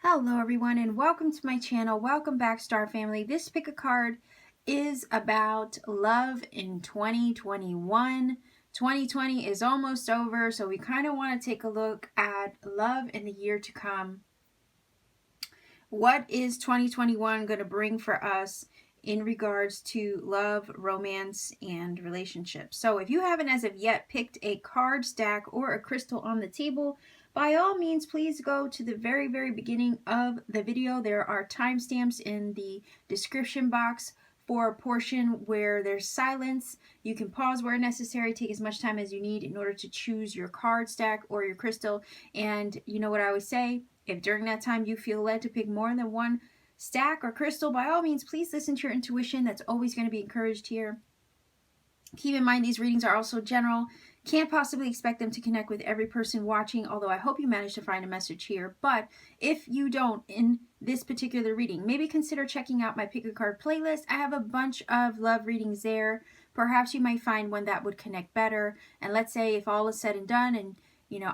Hello everyone and welcome to my channel. Welcome back, Star Family. This pick a card is about love in 2021. 2020 is almost over, so we kind of want to take a look at love in the year to come. What is 2021 going to bring for us in regards to love, romance, and relationships? So if you haven't as of yet picked a card stack or a crystal on the table, by all means, please go to the very beginning of the video. There are timestamps in the description box for a portion where there's silence. You can pause where necessary, take as much time as you need in order to choose your card stack or your crystal. And you know what I always say, if during that time you feel led to pick more than one stack or crystal, by all means, please listen to your intuition. That's always going to be encouraged here. Keep in mind, these readings are also general. Can't possibly expect them to connect with every person watching, although I hope you manage to find a message here. But if you don't in this particular reading, maybe consider checking out my Pick a Card playlist. I have a bunch of love readings there. Perhaps you might find one that would connect better. And let's say if all is said and done and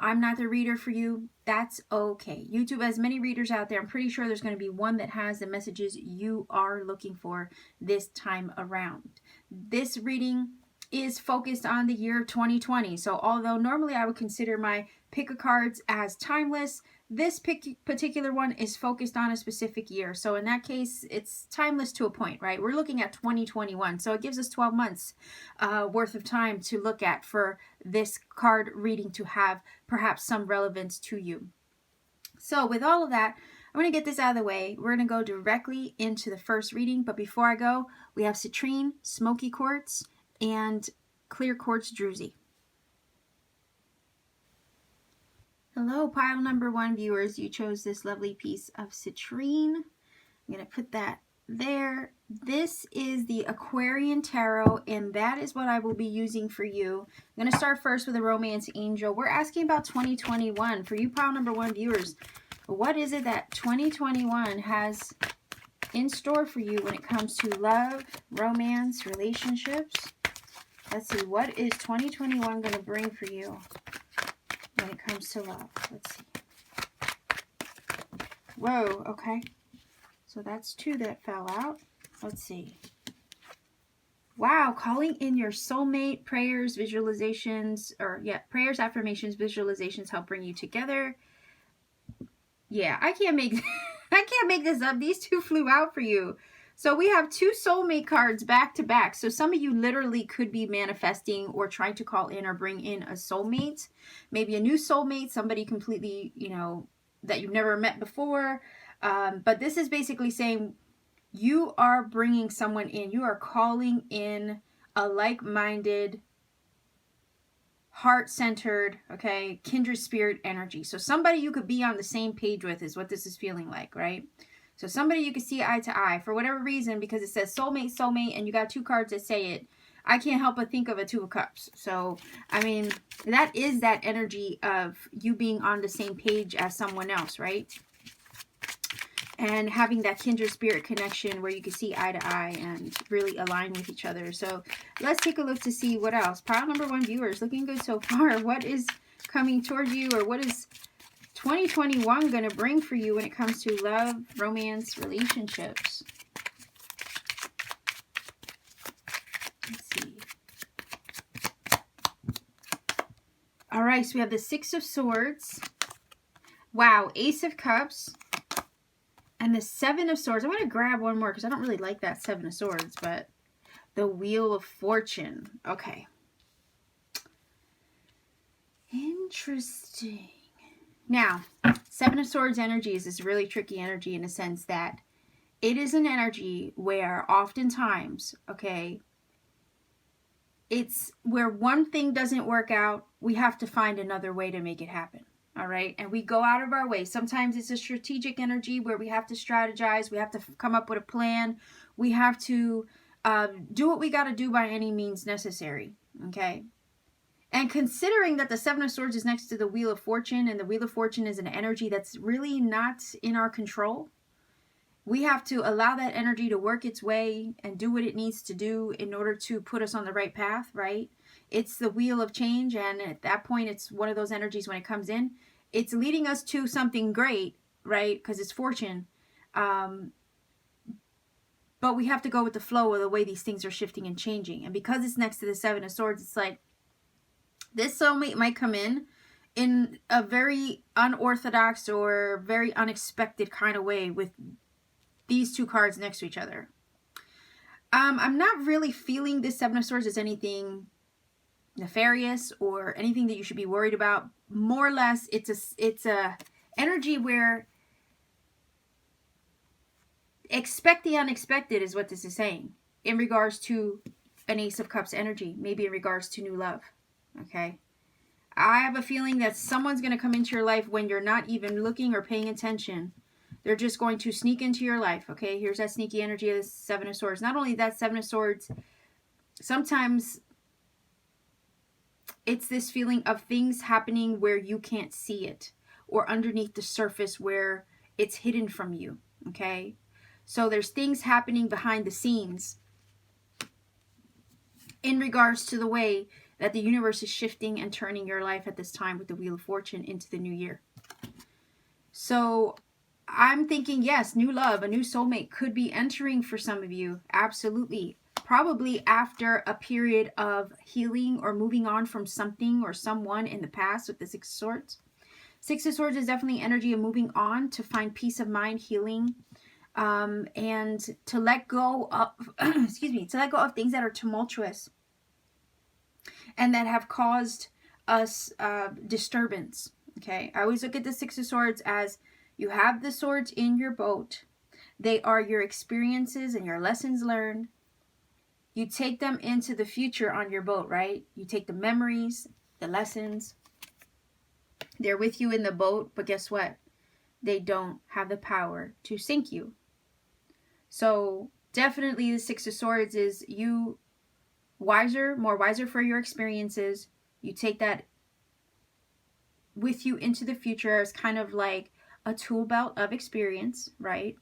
I'm not the reader for you, that's okay. YouTube has many readers out there. I'm pretty sure there's going to be one that has the messages you are looking for this time around. This reading is focused on the year 2020. So although normally I would consider my pick a cards as timeless, this particular one is focused on a specific year. So in that case, it's timeless to a point, right? We're looking at 2021. So it gives us 12 months worth of time to look at for this card reading to have perhaps some relevance to you. So with all of that, I'm going to get this out of the way. We're going to go directly into the first reading. But before I go, we have CITRINE, SMOKY quartz, and clear quartz DRUZI. Hello, pile number 1 viewers. You chose this lovely piece of CITRINE. I'm going to put that there. This is the Aquarian Tarot, and that is what I will be using for you. I'm going to start first with a romance angel. We're asking about 2021. For you pile number 1 viewers, what is it that 2021 has in store for you when it comes to love, romance, relationships? Let's see, what is 2021 going to bring for you when it comes to love? Let's see. Whoa, okay. So that's 2 that fell out. Let's see. Wow, calling in your soulmate, prayers, visualizations, prayers, affirmations, visualizations help bring you together. Yeah, I can't make this up. These 2 flew out for you. So we have 2 soulmate cards back to back. So some of you literally could be manifesting or trying to call in or bring in a soulmate. Maybe a new soulmate, somebody completely, that you've never met before. But this is basically saying you are bringing someone in. You are calling in a like-minded, heart-centered, okay, kindred spirit energy. So somebody you could be on the same page with is what this is feeling like, right? So somebody you can see eye to eye for whatever reason, because it says soulmate, soulmate, and you got 2 cards that say it. I can't help but think of a 2 of Cups. So, I mean, that is that energy of you being on the same page as someone else, right? And having that kindred spirit connection where you can see eye to eye and really align with each other. So let's take a look to see what else. Pile number 1 viewers, looking good so far. What is coming toward you, or what is 2021 going to bring for you when it comes to love, romance, relationships? Let's see. All right, so we have the 6 of Swords. Wow, Ace of Cups. And the 7 of Swords. I'm going to grab one more because I don't really like that 7 of Swords, but the Wheel of Fortune. Okay. Interesting. Now, 7 of Swords energy is this really tricky energy in a sense that it is an energy where oftentimes, okay, it's where one thing doesn't work out, we have to find another way to make it happen. All right. And we go out of our way. Sometimes it's a strategic energy where we have to strategize. We have to come up with a plan. We have to do what we got to do by any means necessary. Okay. And considering that the 7 of Swords is next to the Wheel of Fortune, and the Wheel of Fortune is an energy that's really not in our control, we have to allow that energy to work its way and do what it needs to do in order to put us on the right path, right? It's the wheel of change, and at that point, it's one of those energies when it comes in, it's leading us to something great, right? Because it's fortune. But we have to go with the flow of the way these things are shifting and changing. And because it's next to the Seven of Swords, it's like this soulmate might come in a very unorthodox or very unexpected kind of way with these two cards next to each other. I'm not really feeling this Seven of Swords as anything nefarious or anything that you should be worried about. More or less, it's a energy where expect the unexpected is what this is saying in regards to an Ace of Cups energy, maybe in regards to new love. Okay, I have a feeling that someone's going to come into your life when you're not even looking or paying attention. They're just going to sneak into your life. Okay, here's that sneaky energy of the Seven of Swords. Not only that, Seven of Swords, sometimes it's this feeling of things happening where you can't see it, or underneath the surface where it's hidden from you. Okay, so there's things happening behind the scenes in regards to the way that the universe is shifting and turning your life at this time with the Wheel of Fortune into the new year. So I'm thinking, yes, new love, a new soulmate could be entering for some of you. Absolutely. Probably after a period of healing or moving on from something or someone in the past with the Six of Swords. Six of Swords is definitely energy of moving on to find peace of mind, healing, and to let go of, excuse me, to let go of things that are tumultuous and that have caused us disturbance. Okay, I always look at the Six of Swords as you have the swords in your boat. They are your experiences and your lessons learned. You take them into the future on your boat, right? You take the memories, the lessons. They're with you in the boat, but guess what? They don't have the power to sink you. So definitely the Six of Swords is you more wiser for your experiences. You take that with you into the future as kind of like a tool belt of experience, right?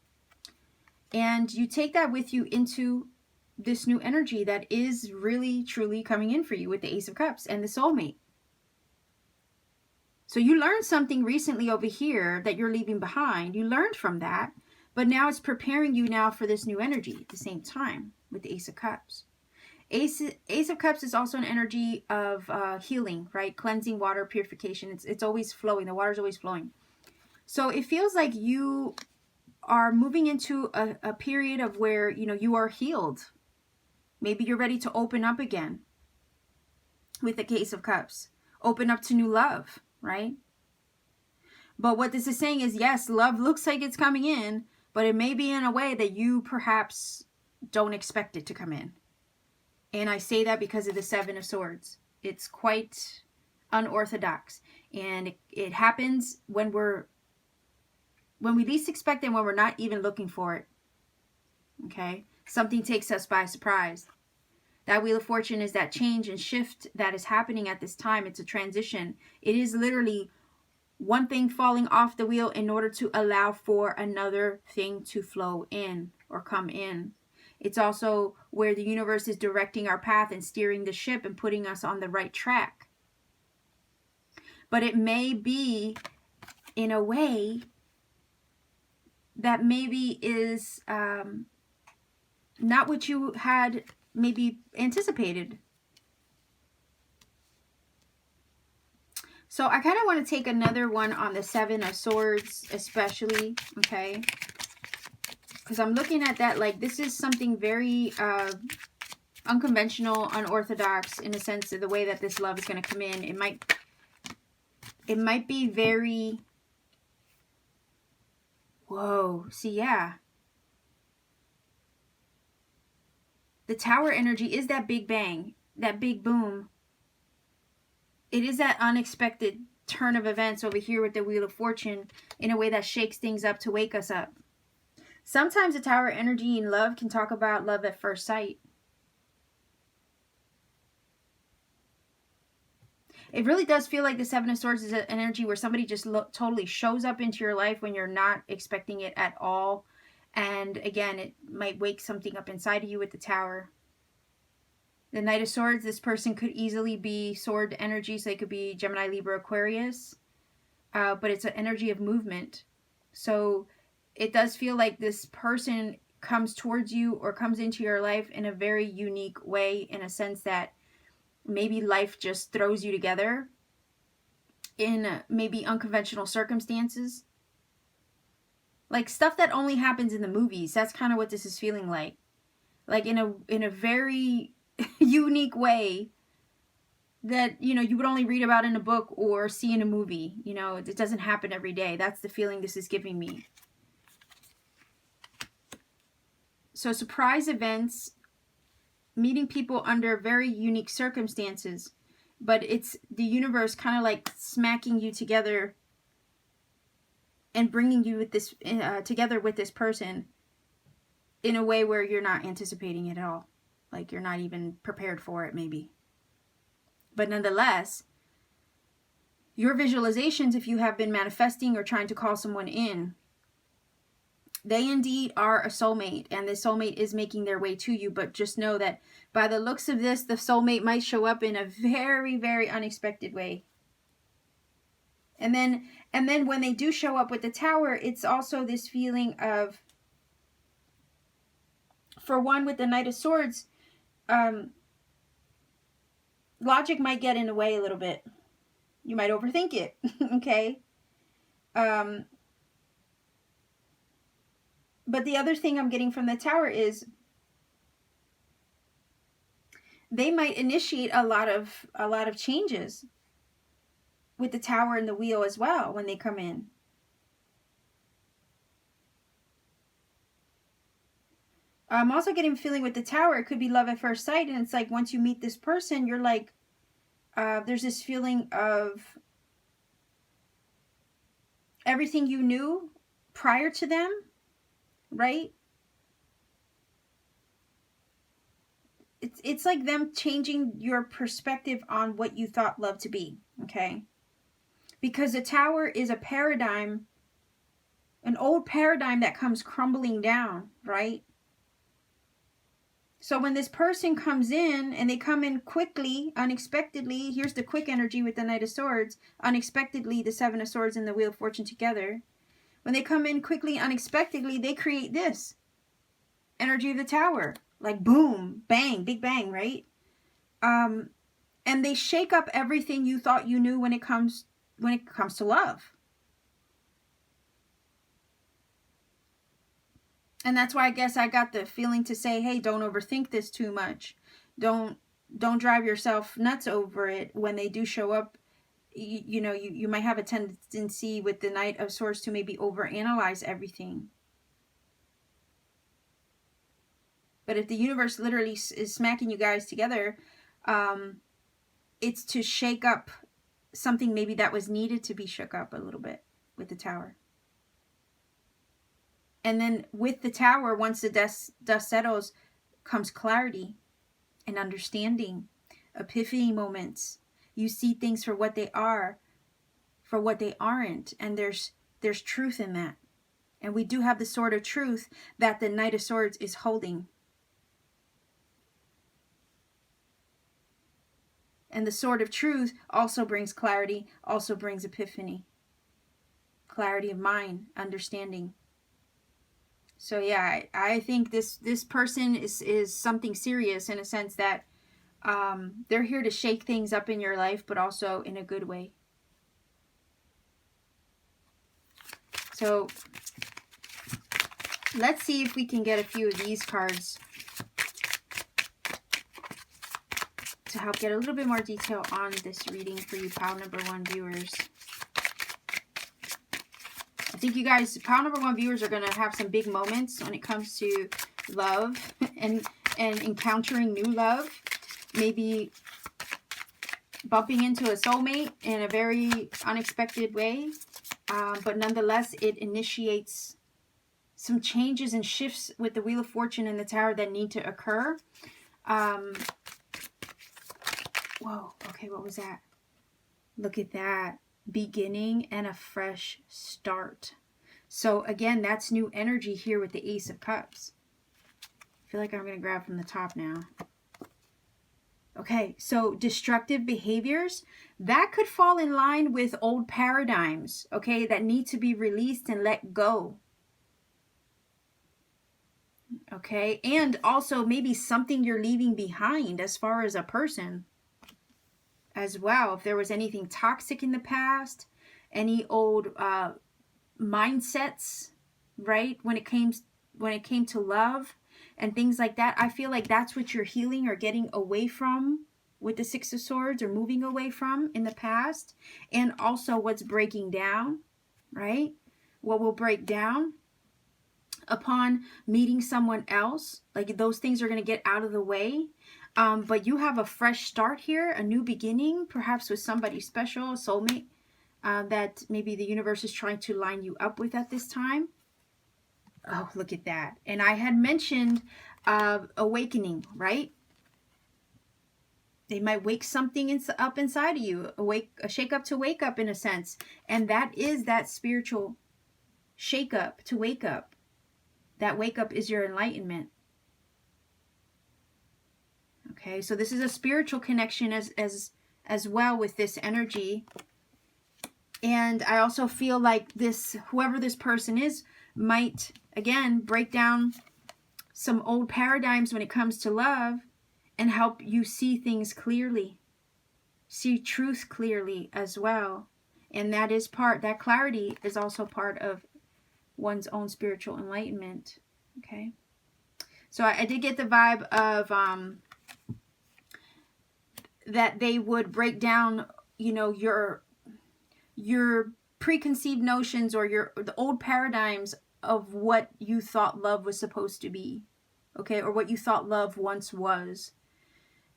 And you take that with you into this new energy that is really, truly coming in for you with the Ace of Cups and the soulmate. So you learned something recently over here that you're leaving behind. You learned from that, but now it's preparing you now for this new energy at the same time with the Ace of Cups. Ace of Cups is also an energy of healing, right? Cleansing, water, purification. It's always flowing. The water's always flowing. So it feels like you are moving into a period of where, you know, you are healed. Maybe you're ready to open up again with the Ace of Cups. Open up to new love, right? But what this is saying is, yes, love looks like it's coming in, but it may be in a way that you perhaps don't expect it to come in. And I say that because of the Seven of Swords. It's quite unorthodox. And it happens when we least expect it and when we're not even looking for it. Okay? Something takes us by surprise. That Wheel of Fortune is that change and shift that is happening at this time. It's a transition. It is literally one thing falling off the wheel in order to allow for another thing to flow in or come in. It's also where the universe is directing our path and steering the ship and putting us on the right track. But it may be in a way that maybe is not what you had maybe anticipated. So I kind of want to take another one on the Seven of Swords especially, okay? Because I'm looking at that like this is something very unconventional, unorthodox in a sense of the way that this love is going to come in. It might be very, whoa, see, yeah. The Tower energy is that big bang, that big boom. It is that unexpected turn of events over here with the Wheel of Fortune in a way that shakes things up to wake us up. Sometimes the Tower energy in love can talk about love at first sight. It really does feel like the Seven of Swords is an energy where somebody just totally shows up into your life when you're not expecting it at all. And again, it might wake something up inside of you with the Tower. The Knight of Swords, this person could easily be sword energy, so they could be Gemini, Libra, Aquarius. But it's an energy of movement. So it does feel like this person comes towards you or comes into your life in a very unique way, in a sense that maybe life just throws you together in maybe unconventional circumstances. Like stuff that only happens in the movies. That's kind of what this is feeling like. Like in a very unique way that, you know, you would only read about in a book or see in a movie. You know, it doesn't happen every day. That's the feeling this is giving me. So surprise events, meeting people under very unique circumstances, but it's the universe kind of like smacking you together and bringing you with this together with this person in a way where you're not anticipating it at all. Like you're not even prepared for it maybe. But nonetheless, your visualizations, if you have been manifesting or trying to call someone in, they indeed are a soulmate, and the soulmate is making their way to you. But just know that by the looks of this, the soulmate might show up in a very, very unexpected way. And then when they do show up with the Tower, it's also this feeling of, for one, with the Knight of Swords, logic might get in the way a little bit. You might overthink it, okay? But the other thing I'm getting from the Tower is they might initiate a lot of changes with the Tower and the Wheel as well when they come in. I'm also getting a feeling with the Tower, it could be love at first sight, and it's like once you meet this person, you're like, there's this feeling of everything you knew prior to them, right? It's like them changing your perspective on what you thought love to be, okay? Because the Tower is a paradigm, an old paradigm that comes crumbling down, right? So when this person comes in, and they come in quickly, unexpectedly, here's the quick energy with the Knight of Swords, unexpectedly the Seven of Swords and the Wheel of Fortune together. When they come in quickly, unexpectedly, they create this energy of the Tower. Like boom, bang, big bang, right? And they shake up everything you thought you knew when it comes to love. And that's why I guess I got the feeling to say, hey, don't overthink this too much. Don't drive yourself nuts over it when they do show up. You know, you might have a tendency with the Knight of Swords to maybe overanalyze everything. But if the universe literally is smacking you guys together, it's to shake up something maybe that was needed to be shook up a little bit with the Tower. And then with the Tower, once the dust settles, comes clarity and understanding, epiphany moments. You see things for what they are, for what they aren't, and there's truth in that. And we do have the sword of truth that the Knight of Swords is holding. And the sword of truth also brings clarity, also brings epiphany. Clarity of mind, understanding. So yeah, I think this person is something serious, in a sense that they're here to shake things up in your life, but also in a good way. So let's see if we can get a few of these cards to help get a little bit more detail on this reading for you pile number 1 viewers. I think you guys, pile number 1 viewers, are going to have some big moments when it comes to love and encountering new love. Maybe bumping into a soulmate in a very unexpected way. But nonetheless, it initiates some changes and shifts with the Wheel of Fortune and the Tower that need to occur. Whoa, okay, what was that? Look at that. Beginning and a fresh start. So again, that's new energy here with the Ace of Cups. I feel like I'm going to grab from the top now. Okay, so destructive behaviors, that could fall in line with old paradigms, okay, that need to be released and let go. Okay, and also maybe something you're leaving behind as far as a person as well. If there was anything toxic in the past, any old mindsets, right? When it came to love and things like that, I feel like that's what you're healing or getting away from with the Six of Swords, or moving away from in the past. And also what's breaking down, right? What will break down upon meeting someone else, like those things are going to get out of the way. But you have a fresh start here, a new beginning, perhaps with somebody special, a soulmate, that maybe the universe is trying to line you up with at this time. Oh, look at that. And I had mentioned awakening, right? They might wake something up inside of you, a shake up to wake up in a sense. And that is that spiritual shake up to wake up. That wake up is your enlightenment. Okay, so this is a spiritual connection as well with this energy. And I also feel like this, whoever this person is, might, again, break down some old paradigms when it comes to love and help you see things clearly. See truth clearly as well. And that is that clarity is also part of one's own spiritual enlightenment. Okay. So I did get the vibe of that they would break down, you know, your preconceived notions, or the old paradigms of what you thought love was supposed to be. Okay, or what you thought love once was.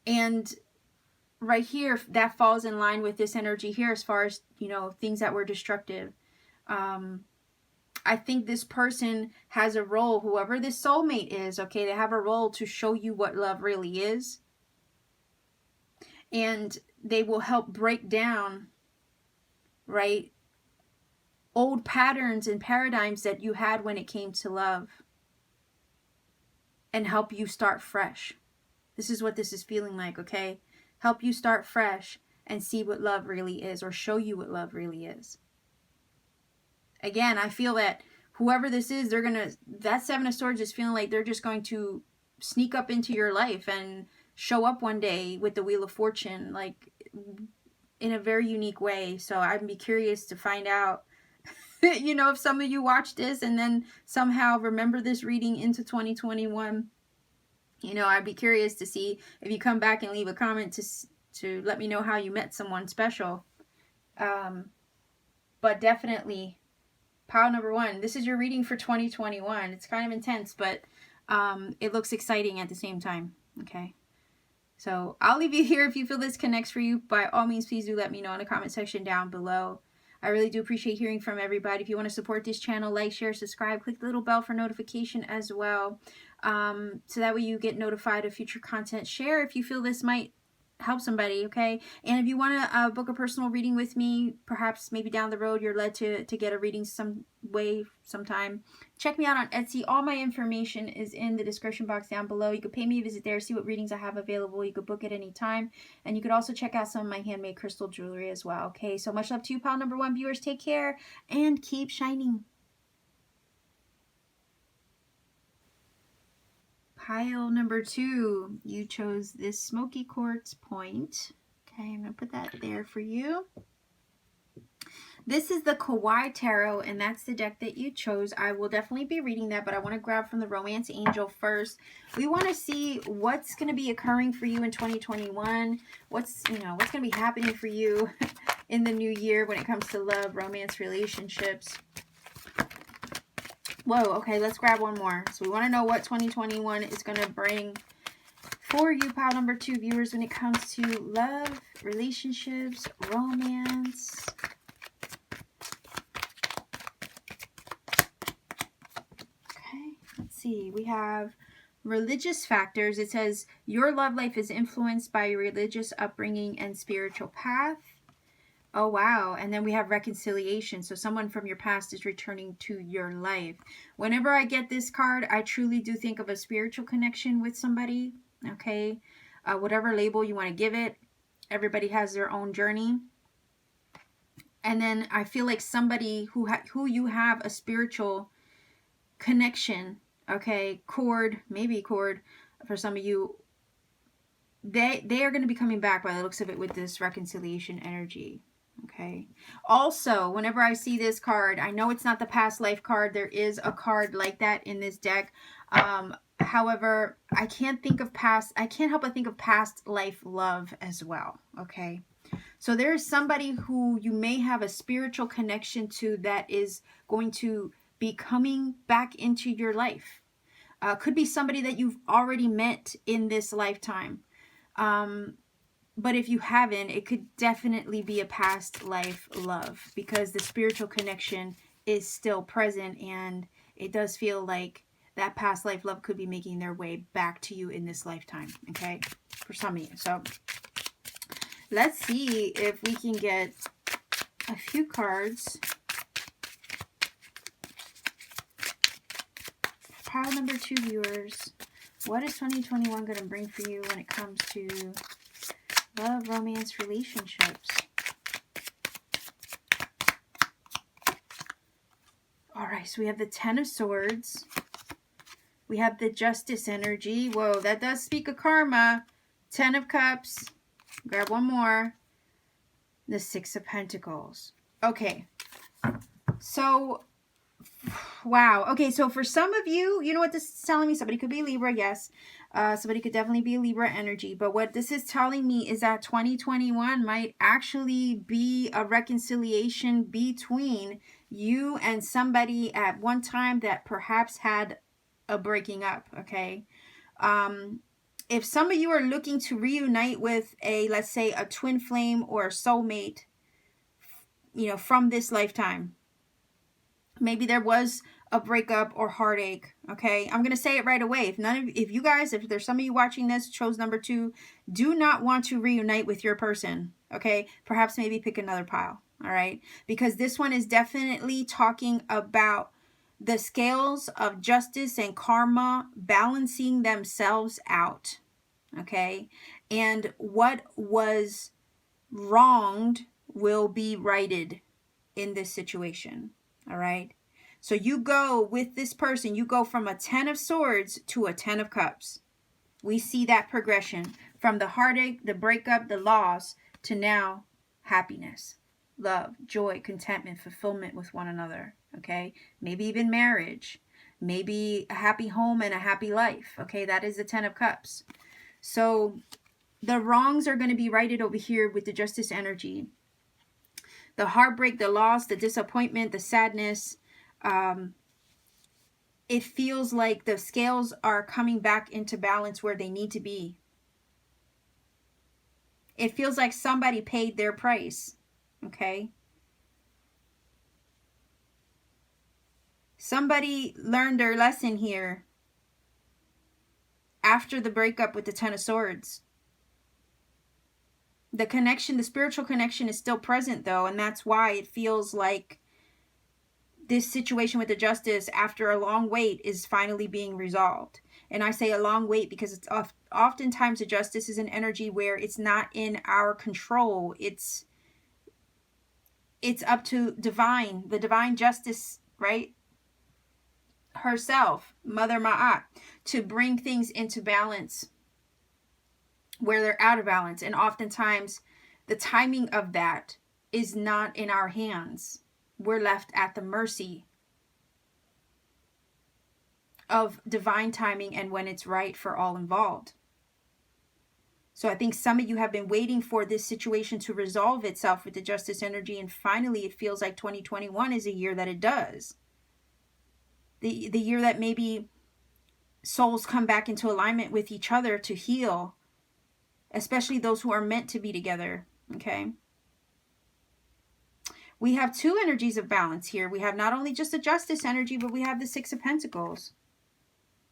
And right here, that falls in line with this energy here as far as, you know, things that were destructive. I think this person has a role, whoever this soulmate is, okay, they have a role to show you what love really is. And they will help break down, right, old patterns and paradigms that you had when it came to love, and help you start fresh. This is what this is feeling like, okay? Help you start fresh and see what love really is, or show you what love really is. Again, I feel that whoever this is, that Seven of Swords is feeling like they're just going to sneak up into your life and show up one day with the Wheel of Fortune, like in a very unique way. So I'd be curious to find out, you know, if some of you watch this and then somehow remember this reading into 2021, you know, I'd be curious to see if you come back and leave a comment to let me know how you met someone special. But definitely, pile number one, this is your reading for 2021. It's kind of intense, but it looks exciting at the same time. Okay. So I'll leave you here. If you feel this connects for you, by all means, please do let me know in the comment section down below. I really do appreciate hearing from everybody. If you want to support this channel, like, share, subscribe, click the little bell for notification as well. So that way you get notified of future content. Share if you feel this might help somebody, okay? And if you want to book a personal reading with me, perhaps maybe down the road you're led to get a reading sometime, check me out on Etsy. All my information is in the description box down below. You could pay me a visit there, see what readings I have available. You could book at any time, and you could also check out some of my handmade crystal jewelry as well. Okay, so much love to you, pile number one viewers. Take care and keep shining. Pile number two, you chose this smoky quartz point. Okay, I'm going to put that there for you. This is the Kawaii Tarot, and that's the deck that you chose. I will definitely be reading that, but I want to grab from the Romance Angel first. We want to see what's going to be occurring for you in 2021. What's going to be happening for you in the new year when it comes to love, romance, relationships. Whoa, okay, let's grab one more. So we want to know what 2021 is going to bring for you, pile number two viewers, when it comes to love, relationships, romance. Okay, let's see. We have religious factors. It says your love life is influenced by your religious upbringing and spiritual path. Oh, wow. And then we have reconciliation. So someone from your past is returning to your life. Whenever I get this card, I truly do think of a spiritual connection with somebody. Okay. whatever label you want to give it. Everybody has their own journey. And then I feel like somebody who you have a spiritual connection, okay, maybe cord for some of you, they are going to be coming back by the looks of it with this reconciliation energy. Okay. Also, whenever I see this card, I know it's not the past life card. There is a card like that in this deck. However, I can't help but think of past life love as well. Okay. So there is somebody who you may have a spiritual connection to that is going to be coming back into your life. Could be somebody that you've already met in this lifetime. But if you haven't, it could definitely be a past life love, because the spiritual connection is still present, and it does feel like that past life love could be making their way back to you in this lifetime, okay, for some of you. So let's see if we can get a few cards. Pile number 2 viewers. What is 2021 going to bring for you when it comes to love, romance, relationships? Alright, so we have the 10 of Swords. We have the Justice energy. Whoa, that does speak of karma. 10 of Cups. Grab one more. The 6 of Pentacles. Okay. So, wow. Okay, so for some of you, you know what this is telling me? Somebody could be Libra, yes. Somebody could definitely be Libra energy. But what this is telling me is that 2021 might actually be a reconciliation between you and somebody at one time that perhaps had a breaking up, okay? If some of you are looking to reunite with let's say, a twin flame or a soulmate, you know, from this lifetime, maybe there was a breakup or heartache, okay? I'm going to say it right away. If there's some of you watching this, chose number 2, do not want to reunite with your person, okay? Perhaps maybe pick another pile, all right? Because this one is definitely talking about the scales of justice and karma balancing themselves out, okay? And what was wronged will be righted in this situation, all right? So you go with this person, you go from a 10 of Swords to a 10 of Cups. We see that progression from the heartache, the breakup, the loss, to now happiness, love, joy, contentment, fulfillment with one another, okay? Maybe even marriage, maybe a happy home and a happy life, okay? That is the 10 of Cups. So the wrongs are going to be righted over here with the Justice energy. The heartbreak, the loss, the disappointment, the sadness, it feels like the scales are coming back into balance where they need to be. It feels like somebody paid their price, okay? Somebody learned their lesson here after the breakup with the 10 of Swords. The connection, the spiritual connection is still present though, and that's why it feels like this situation with the Justice, after a long wait, is finally being resolved. And I say a long wait because it's oftentimes the Justice is an energy where it's not in our control. It's up to the divine justice, right? Herself, Mother Ma'at, to bring things into balance where they're out of balance. And oftentimes the timing of that is not in our hands. We're left at the mercy of divine timing and when it's right for all involved. So I think some of you have been waiting for this situation to resolve itself with the Justice energy, and finally it feels like 2021 is a year that it does. The year that maybe souls come back into alignment with each other to heal, especially those who are meant to be together, okay? We have 2 energies of balance here. We have not only just the Justice energy, but we have the 6 of Pentacles.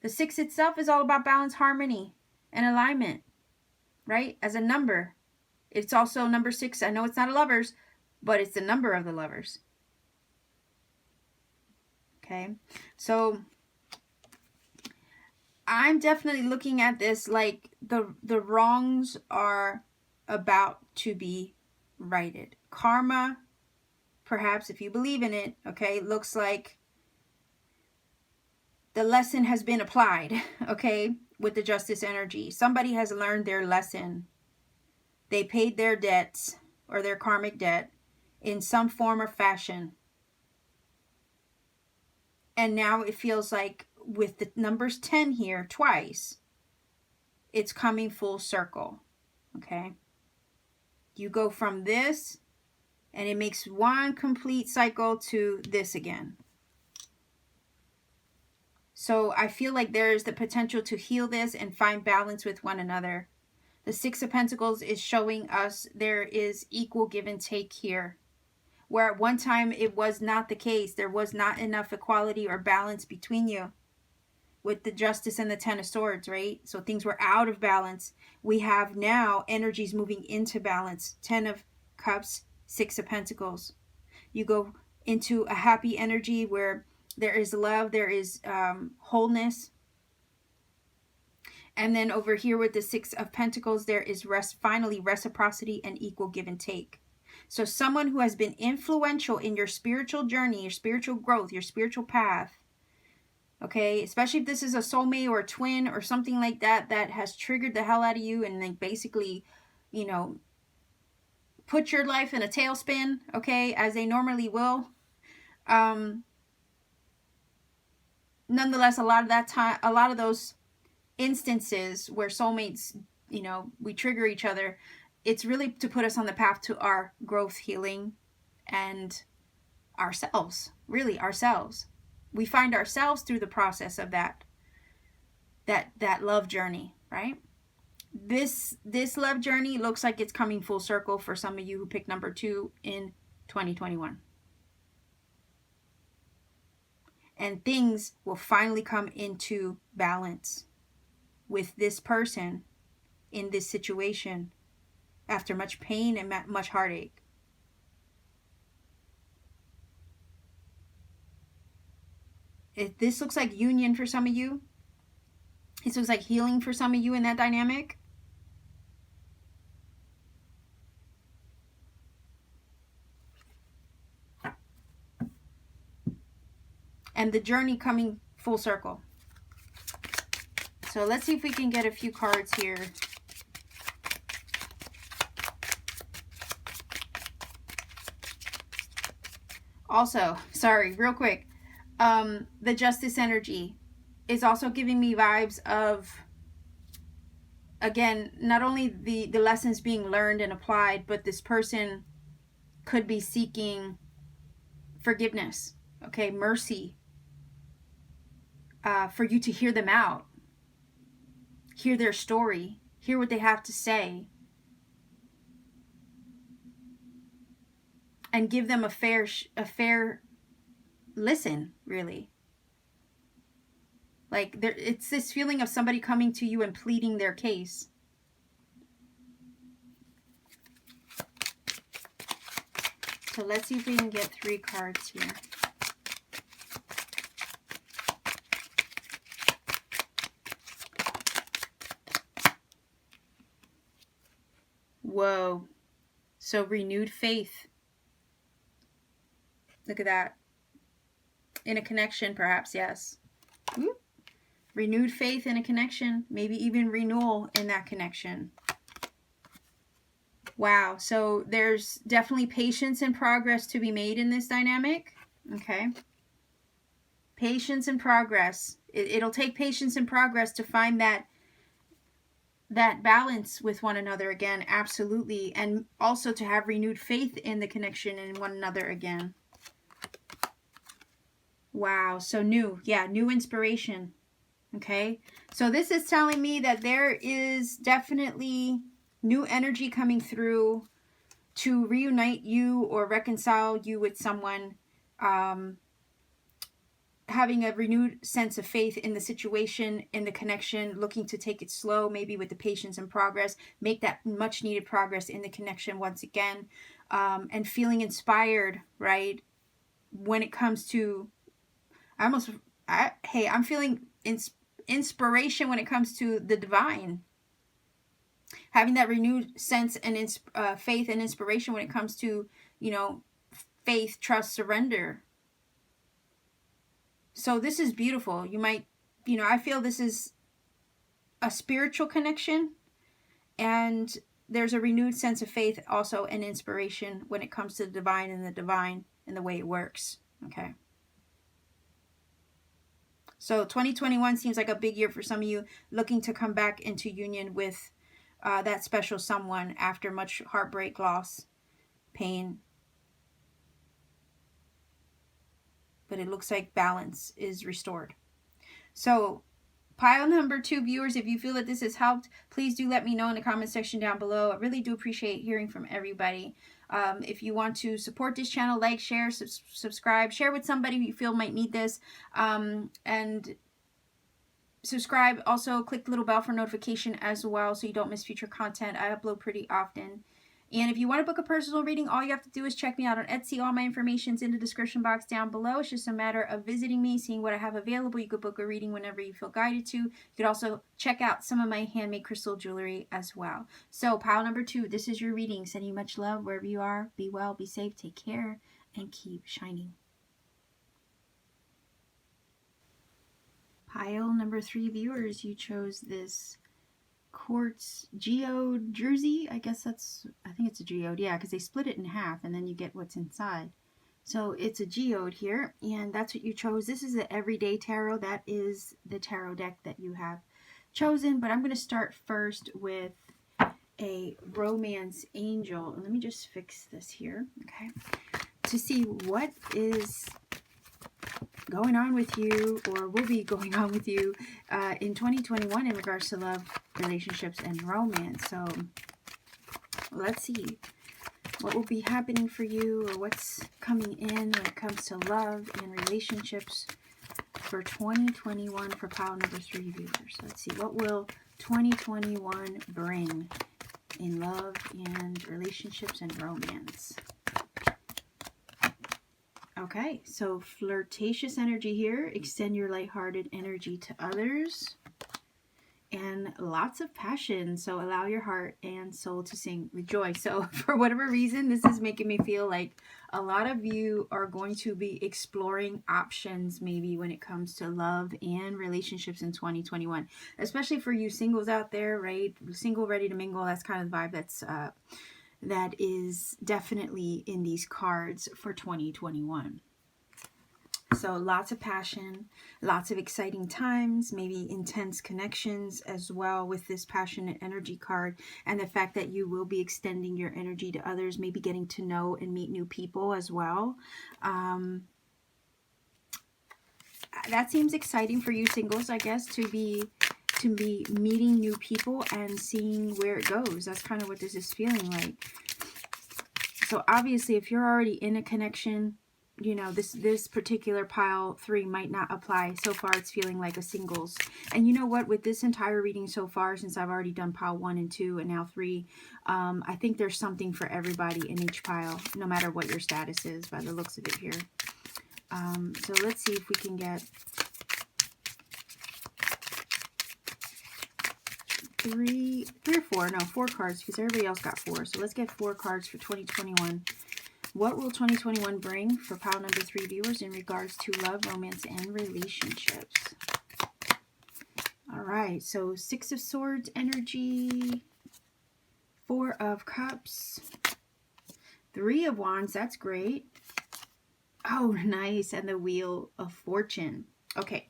The 6 itself is all about balance, harmony, and alignment, right? As a number. It's also number 6. I know it's not a Lovers, but it's the number of the Lovers. Okay? So I'm definitely looking at this like the wrongs are about to be righted. Karma, perhaps if you believe in it, okay, looks like the lesson has been applied, okay, with the justice energy. Somebody has learned their lesson. They paid their debts or their karmic debt in some form or fashion. And now it feels like with the numbers 10 here twice, it's coming full circle, okay? You go from this, and it makes one complete cycle to this again. So I feel like there's the potential to heal this and find balance with one another. The Six of Pentacles is showing us there is equal give and take here. Where at one time it was not the case. There was not enough equality or balance between you. With the Justice and the Ten of Swords, right? So things were out of balance. We have now energies moving into balance. 10 of Cups, 6 of Pentacles. You go into a happy energy where there is love, there is wholeness. And then over here with the 6 of Pentacles, there is finally reciprocity and equal give and take. So someone who has been influential in your spiritual journey, your spiritual growth, your spiritual path, okay, especially if this is a soulmate or a twin or something like that, that has triggered the hell out of you and then basically, you know, put your life in a tailspin, okay, as they normally will. Nonetheless, a lot of those instances where soulmates, you know, we trigger each other, it's really to put us on the path to our growth, healing, and ourselves, really ourselves. We find ourselves through the process of that love journey, right? This love journey looks like it's coming full circle for some of you who picked number 2 in 2021. And things will finally come into balance with this person in this situation after much pain and much heartache. This looks like union for some of you. This looks like healing for some of you in that dynamic. And the journey coming full circle. So let's see if we can get a few cards here. Also, sorry, real quick. The Justice energy is also giving me vibes of, again, not only the lessons being learned and applied, but this person could be seeking forgiveness, okay, mercy, for you to hear them out, hear their story, hear what they have to say, and give them a fair listen, really. Like, it's this feeling of somebody coming to you and pleading their case. So let's see if we can get 3 cards here. Whoa. So renewed faith. Look at that. In a connection, perhaps, yes. Whoop. Renewed faith in a connection. Maybe even renewal in that connection. Wow. So there's definitely patience and progress to be made in this dynamic. Okay. Patience and progress. It'll take patience and progress to find that balance with one another again. Absolutely. And also to have renewed faith in the connection and one another again. Wow. So new. Yeah. New inspiration. Okay. So this is telling me that there is definitely new energy coming through to reunite you or reconcile you with someone, having a renewed sense of faith in the situation, in the connection, looking to take it slow, maybe with the patience and progress, make that much needed progress in the connection once again, and feeling inspired, right? When it comes to, I'm feeling inspiration when it comes to the divine. Having that renewed sense and faith and inspiration when it comes to, you know, faith, trust, surrender. So this is beautiful. You might, you know, I feel this is a spiritual connection, and there's a renewed sense of faith also and inspiration when it comes to the divine and the way it works. Okay. So 2021 seems like a big year for some of you looking to come back into union with that special someone after much heartbreak, loss, pain. But it looks like balance is restored. So pile number 2 viewers, if you feel that this has helped, please do let me know in the comment section down below. I really do appreciate hearing from everybody. If you want to support this channel, like, share, subscribe, share with somebody who you feel might need this, and subscribe. Also click the little bell for notification as well so you don't miss future content. I upload pretty often. And if you want to book a personal reading, all you have to do is check me out on Etsy. All my information's in the description box down below. It's just a matter of visiting me, seeing what I have available. You could book a reading whenever you feel guided to. You could also check out some of my handmade crystal jewelry as well. So pile number 2, this is your reading. Sending you much love wherever you are. Be well, be safe, take care, and keep shining. Pile number 3 viewers, you chose this quartz geode druzy. I think it's a geode, yeah, because they split it in half and then you get what's inside. So it's a geode here, and that's what you chose. This is the everyday tarot. That is the tarot deck that you have chosen, but I'm going to start first with a romance angel. Let me just fix this here, okay, to see what is going on with you, or will be going on with you in 2021 in regards to love, relationships, and romance. So let's see what will be happening for you, or what's coming in when it comes to love and relationships for 2021 for pile number 3 viewers. Let's see, what will 2021 bring in love and relationships and romance? Okay, so flirtatious energy here. Extend your lighthearted energy to others. And lots of passion. So allow your heart and soul to sing with joy. So for whatever reason, this is making me feel like a lot of you are going to be exploring options maybe when it comes to love and relationships in 2021. Especially for you singles out there, right? Single, ready to mingle. That's kind of the vibe that is definitely in these cards for 2021. So lots of passion, lots of exciting times, maybe intense connections as well with this passionate energy card, and the fact that you will be extending your energy to others, maybe getting to know and meet new people as well. That seems exciting for you singles, I guess, to be meeting new people and seeing where it goes. That's kind of what this is feeling like. So obviously, if you're already in a connection, you know, this particular pile 3 might not apply. So far, it's feeling like a singles. And you know what? With this entire reading so far, since I've already done pile 1 and 2 and now 3, I think there's something for everybody in each pile, no matter what your status is, by the looks of it here. So let's see if we can get 3 or 4. No, 4 cards, because everybody else got 4. So let's get 4 cards for 2021. What will 2021 bring for pile number 3 viewers in regards to love, romance, and relationships? All right, so 6 of Swords energy, 4 of Cups, 3 of Wands. That's great. Oh, nice. And the Wheel of Fortune. Okay,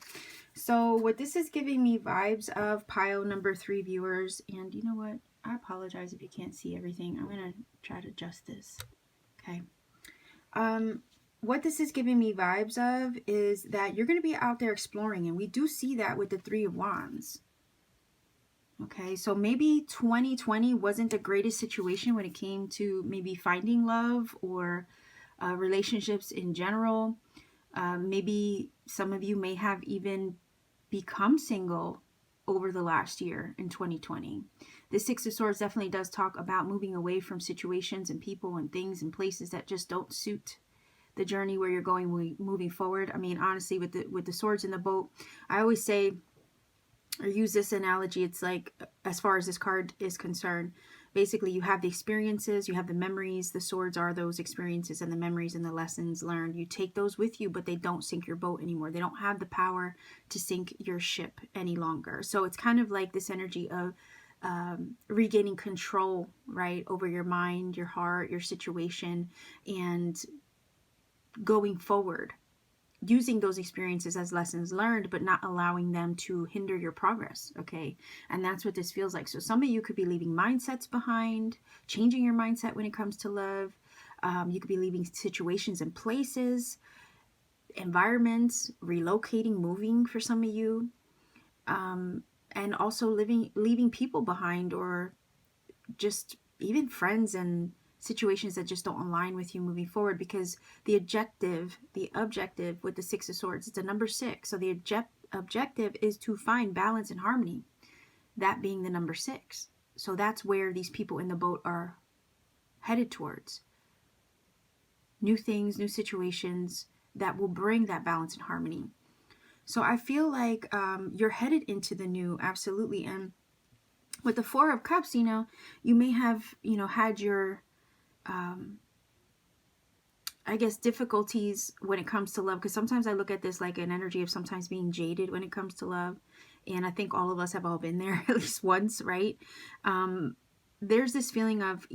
so what this is giving me vibes of pile number 3 viewers, and you know what? I apologize if you can't see everything. I'm going to try to adjust this. Okay. What this is giving me vibes of is that you're going to be out there exploring, and we do see that with the 3 of Wands. Okay, so maybe 2020 wasn't the greatest situation when it came to maybe finding love or relationships in general. Maybe some of you may have even become single over the last year in 2020. The 6 of Swords definitely does talk about moving away from situations and people and things and places that just don't suit the journey where you're going, moving forward. I mean, honestly, with the swords in the boat, I always say or use this analogy, it's like, as far as this card is concerned, basically you have the experiences, you have the memories. The swords are those experiences and the memories and the lessons learned. You take those with you, but they don't sink your boat anymore. They don't have the power to sink your ship any longer. So it's kind of like this energy of regaining control, right, over your mind, your heart, your situation, and going forward, using those experiences as lessons learned, but not allowing them to hinder your progress. Okay. And that's what this feels like. So some of you could be leaving mindsets behind, changing your mindset when it comes to love. You could be leaving situations and places, environments, relocating, moving for some of you. And also leaving people behind, or just even friends and situations that just don't align with you moving forward, because the objective with the Six of Swords, it's a number 6. So the objective is to find balance and harmony, that being the number 6. So that's where these people in the boat are headed towards. New things, new situations that will bring that balance and harmony. So I feel like you're headed into the new, absolutely. And with the Four of Cups, you may have, had your, I guess, difficulties when it comes to love. Because sometimes I look at this like an energy of sometimes being jaded when it comes to love. And I think all of us have all been there at least once, right? There's this feeling of,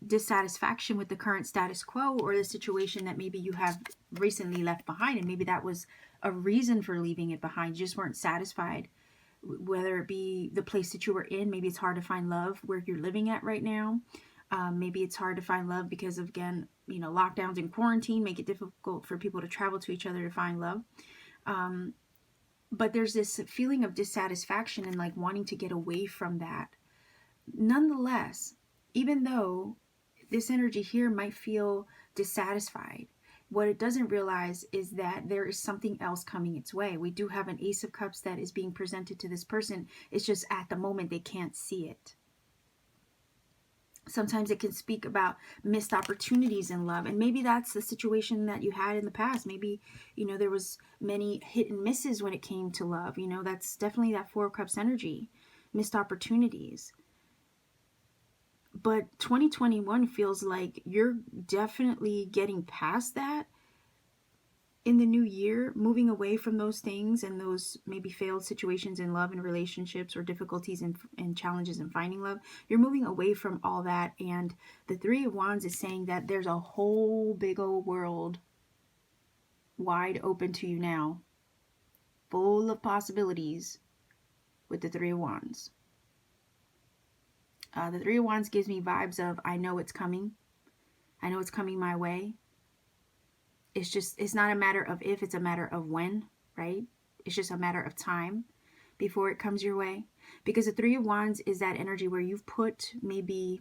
dissatisfaction with the current status quo, or the situation that maybe you have recently left behind. And maybe that was a reason for leaving it behind. You just weren't satisfied, whether it be the place that you were in. Maybe it's hard to find love where you're living at right now. Maybe it's hard to find love because of, again, lockdowns and quarantine make it difficult for people to travel to each other to find love. But there's this feeling of dissatisfaction and like wanting to get away from that. Nonetheless, even though this energy here might feel dissatisfied, what it doesn't realize is that there is something else coming its way. We do have an Ace of Cups that is being presented to this person. It's just at the moment they can't see it. Sometimes it can speak about missed opportunities in love. And maybe that's the situation that you had in the past. Maybe, there was many hit and misses when it came to love. That's definitely that Four of Cups energy. Missed opportunities. But 2021 feels like you're definitely getting past that in the new year, moving away from those things and those maybe failed situations in love and relationships, or difficulties and challenges in finding love. You're moving away from all that. And the Three of Wands is saying that there's a whole big old world wide open to you now, full of possibilities with the Three of Wands. The Three of Wands gives me vibes of, I know it's coming. I know it's coming my way. It's not a matter of if, it's a matter of when, right? It's just a matter of time before it comes your way. Because the Three of Wands is that energy where you've put maybe,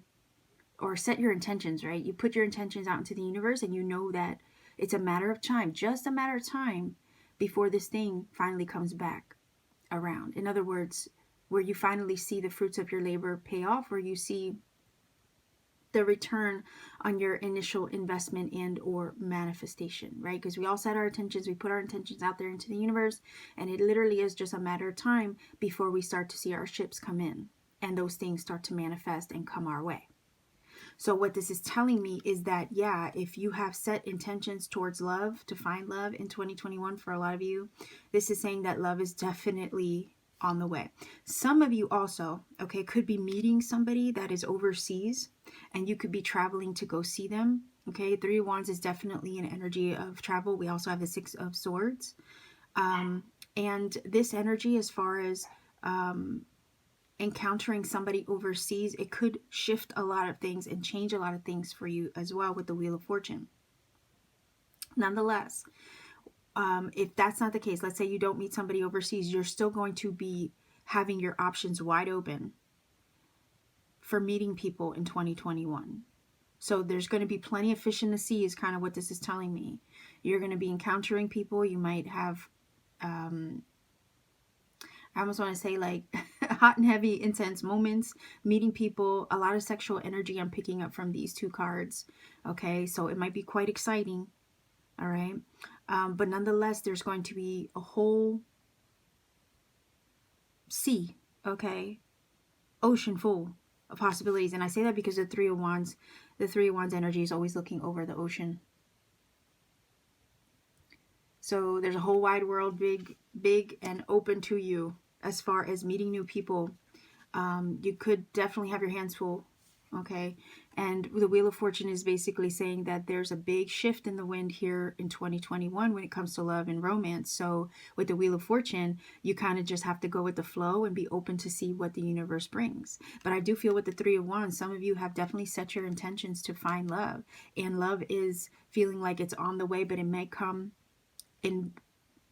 or set your intentions, right? You put your intentions out into the universe, and you know that it's a matter of time, just a matter of time before this thing finally comes back around. In other words, where you finally see the fruits of your labor pay off, where you see the return on your initial investment and or manifestation, right? Because we all set our intentions, we put our intentions out there into the universe, and it literally is just a matter of time before we start to see our ships come in and those things start to manifest and come our way. So what this is telling me is that, yeah, if you have set intentions towards love, to find love in 2021, for a lot of you, this is saying that love is definitely on the way. Some of you also, okay, could be meeting somebody that is overseas, and you could be traveling to go see them. Okay, Three of Wands is definitely an energy of travel. We also have the Six of Swords. And this energy, as far as encountering somebody overseas, it could shift a lot of things and change a lot of things for you as well with the Wheel of Fortune. Nonetheless, if that's not the case, let's say you don't meet somebody overseas, you're still going to be having your options wide open for meeting people in 2021. So there's going to be plenty of fish in the sea is kind of what this is telling me. You're going to be encountering people. You might have, I almost want to say like hot and heavy, intense moments, meeting people, a lot of sexual energy I'm picking up from these two cards. Okay, so it might be quite exciting. All right. But nonetheless, there's going to be a whole sea, okay? Ocean full of possibilities. And I say that because the Three of Wands energy is always looking over the ocean. So there's a whole wide world, big and open to you as far as meeting new people. You could definitely have your hands full, okay? And the Wheel of Fortune is basically saying that there's a big shift in the wind here in 2021 when it comes to love and romance. So with the Wheel of Fortune, you kind of just have to go with the flow and be open to see what the universe brings. But I do feel with the Three of Wands, some of you have definitely set your intentions to find love. And love is feeling like it's on the way, but it may come in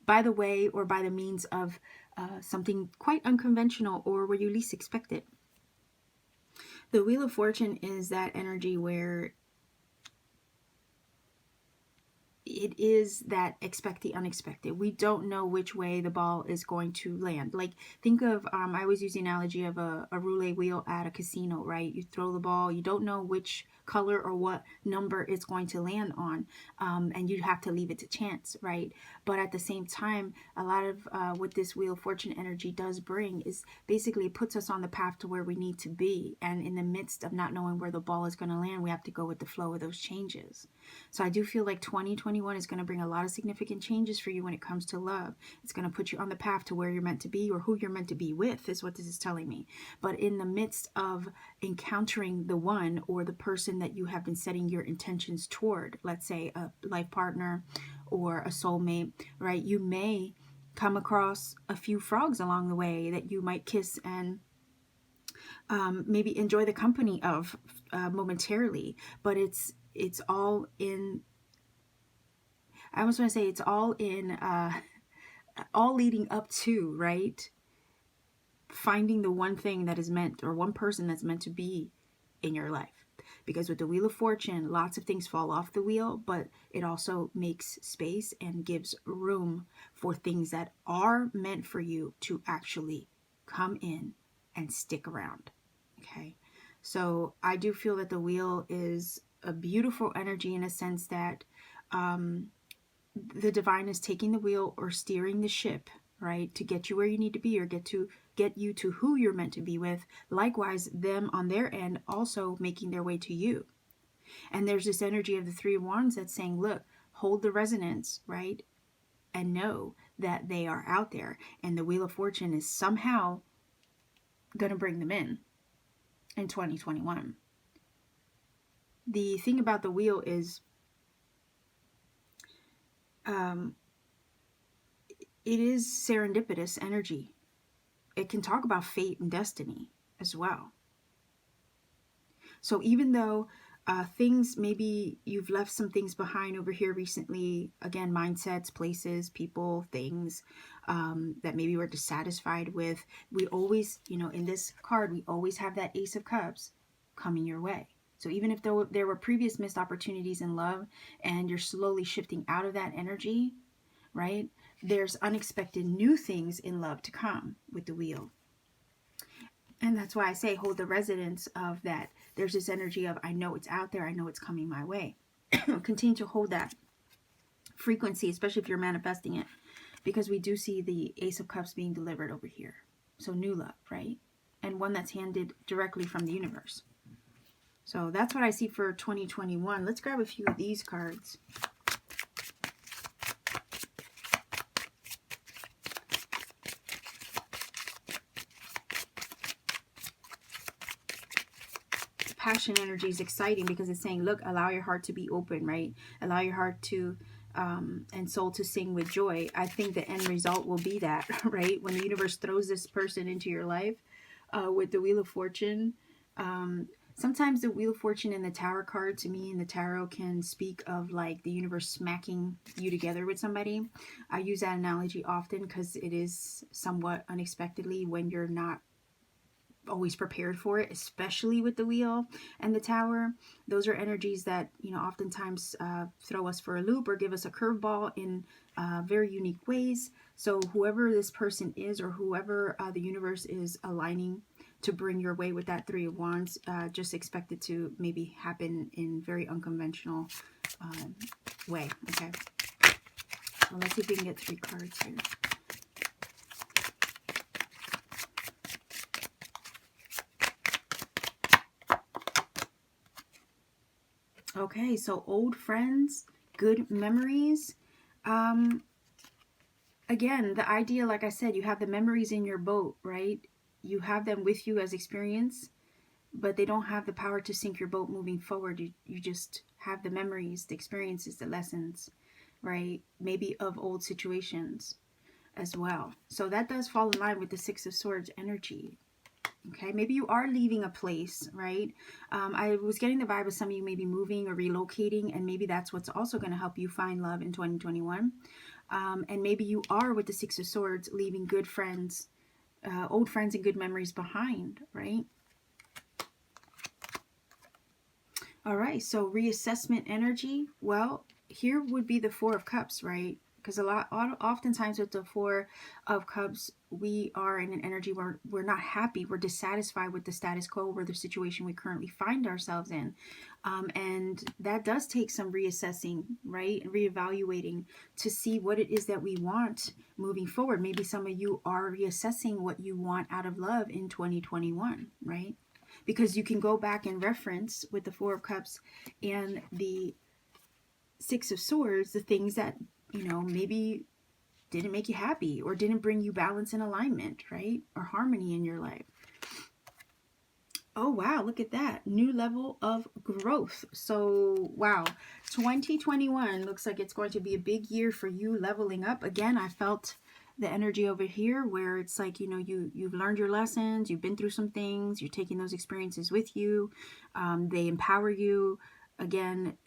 by the way or by the means of something quite unconventional or where you least expect it. The Wheel of Fortune is that energy where it is that expect the unexpected. We don't know which way the ball is going to land. Like, think of, I always use the analogy of a roulette wheel at a casino, right? You throw the ball, you don't know which color or what number it's going to land on, and you have to leave it to chance, right? But at the same time, a lot of what this Wheel of Fortune energy does bring is basically it puts us on the path to where we need to be, and in the midst of not knowing where the ball is going to land, we have to go with the flow of those changes. So I do feel like 2021 is going to bring a lot of significant changes for you when it comes to love. It's going to put you on the path to where you're meant to be, or who you're meant to be with, is what this is telling me. But in the midst of encountering the one or the person that you have been setting your intentions toward, let's say a life partner or a soulmate, right? You may come across a few frogs along the way that you might kiss and maybe enjoy the company of momentarily, but it's all in, I almost want to say it's all in, all leading up to, right? Finding the one thing that is meant, or one person that's meant to be in your life. Because with the Wheel of Fortune, lots of things fall off the wheel, but it also makes space and gives room for things that are meant for you to actually come in and stick around. Okay. So I do feel that the wheel is a beautiful energy in a sense that the divine is taking the wheel or steering the ship, right, to get you where you need to be, or get you to who you're meant to be with. Likewise, them on their end also making their way to you. And there's this energy of the Three of Wands that's saying, look, hold the resonance, right, and know that they are out there, and the Wheel of Fortune is somehow going to bring them in 2021. The thing about the wheel is it is serendipitous energy. It can talk about fate and destiny as well. So even though things, maybe you've left some things behind over here recently, again, mindsets, places, people, things that maybe we're dissatisfied with, we always, in this card, we always have that Ace of Cups coming your way. So even if there were previous missed opportunities in love and you're slowly shifting out of that energy, right? There's unexpected new things in love to come with the wheel. And that's why I say hold the resonance of that. There's this energy of, I know it's out there. I know it's coming my way. Continue to hold that frequency, especially if you're manifesting it, because we do see the Ace of Cups being delivered over here. So new love, right? And one that's handed directly from the universe. So that's what I see for 2021. Let's grab a few of these cards. Passion energy is exciting because it's saying, look, allow your heart to be open, right? Allow your heart to and soul to sing with joy. I think the end result will be that, right? When the universe throws this person into your life with the Wheel of Fortune. Sometimes the Wheel of Fortune and the Tower card, to me, in the tarot, can speak of like the universe smacking you together with somebody. I use that analogy often because it is somewhat unexpectedly when you're not always prepared for it, especially with the Wheel and the Tower. Those are energies that, oftentimes throw us for a loop or give us a curveball in very unique ways. So whoever this person is, or whoever the universe is aligning to bring your way with that Three of Wands, just expect it to maybe happen in very unconventional way. Okay, so let's see if we can get 3 cards here. Okay, so old friends, good memories. Again, the idea, like I said, you have the memories in your boat, right? You have them with you as experience, but they don't have the power to sink your boat moving forward. You just have the memories, the experiences, the lessons, right? Maybe of old situations as well. So that does fall in line with the Six of Swords energy. Okay, maybe you are leaving a place, right? I was getting the vibe of some of you maybe moving or relocating, and maybe that's what's also going to help you find love in 2021. And maybe you are, with the Six of Swords, leaving good friends, old friends and good memories behind, right? All right, so reassessment energy. Well, here would be the Four of Cups, right? Because oftentimes with the Four of Cups, we are in an energy where we're not happy, we're dissatisfied with the status quo or the situation we currently find ourselves in. And that does take some reassessing, right? And reevaluating to see what it is that we want moving forward. Maybe some of you are reassessing what you want out of love in 2021, right? Because you can go back and reference with the Four of Cups and the Six of Swords, the things that, you know, maybe didn't make you happy or didn't bring you balance and alignment, right? Or harmony in your life. Oh, wow, look at that. New level of growth. So, wow, 2021 looks like it's going to be a big year for you leveling up. Again, I felt the energy over here where it's like, you know, you've learned your lessons, you've been through some things, you're taking those experiences with you. They empower you. Again,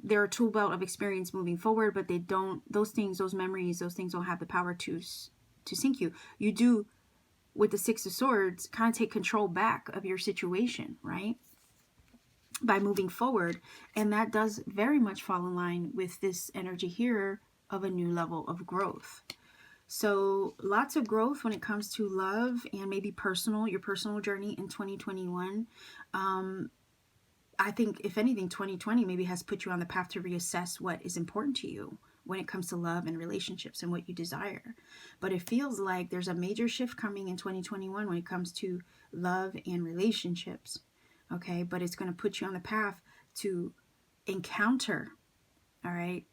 they're a tool belt of experience moving forward, but they don't, those things, those memories, those things don't have the power to sink you. You do, with the Six of Swords, kind of take control back of your situation, right? By moving forward. And that does very much fall in line with this energy here of a new level of growth. So lots of growth when it comes to love and maybe personal, your personal journey in 2021. I think, if anything, 2020 maybe has put you on the path to reassess what is important to you when it comes to love and relationships and what you desire. But it feels like there's a major shift coming in 2021 when it comes to love and relationships. Okay, but it's going to put you on the path to encounter, all right,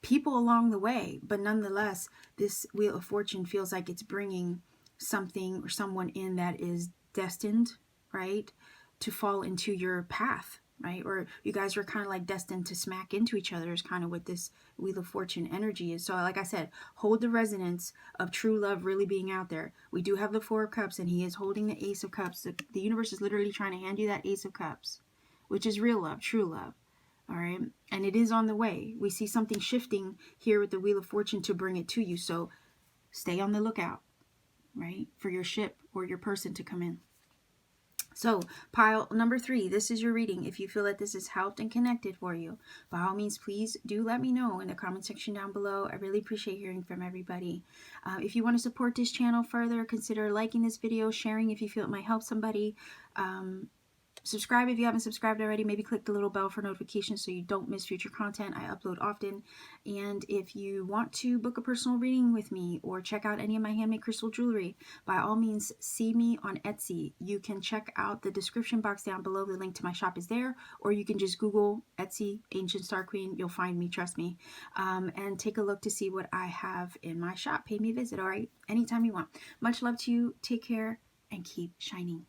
people along the way. But nonetheless, this Wheel of Fortune feels like it's bringing something or someone in that is destined, right, to fall into your path, right? Or you guys are kind of like destined to smack into each other, is kind of what this Wheel of Fortune energy is. So like I said, hold the resonance of true love really being out there. We do have the Four of Cups, and he is holding the Ace of Cups. The universe is literally trying to hand you that Ace of Cups, which is real love, true love. All right, and it is on the way. We see something shifting here with the Wheel of Fortune to bring it to you. So stay on the lookout, right, for your ship or your person to come in. So pile number 3, this is your reading. If you feel that this has helped and connected for you, by all means, please do let me know in the comment section down below. I really appreciate hearing from everybody. If you want to support this channel further, consider liking this video, sharing if you feel it might help somebody. Subscribe if you haven't subscribed already. Maybe click the little bell for notifications so you don't miss future content. I upload often. And if you want to book a personal reading with me or check out any of my handmade crystal jewelry, by all means, see me on Etsy. You can check out the description box down below. The link to my shop is there. Or you can just Google Etsy Ancient Star Queen. You'll find me, trust me. And take a look to see what I have in my shop. Pay me a visit, all right? Anytime you want. Much love to you. Take care and keep shining.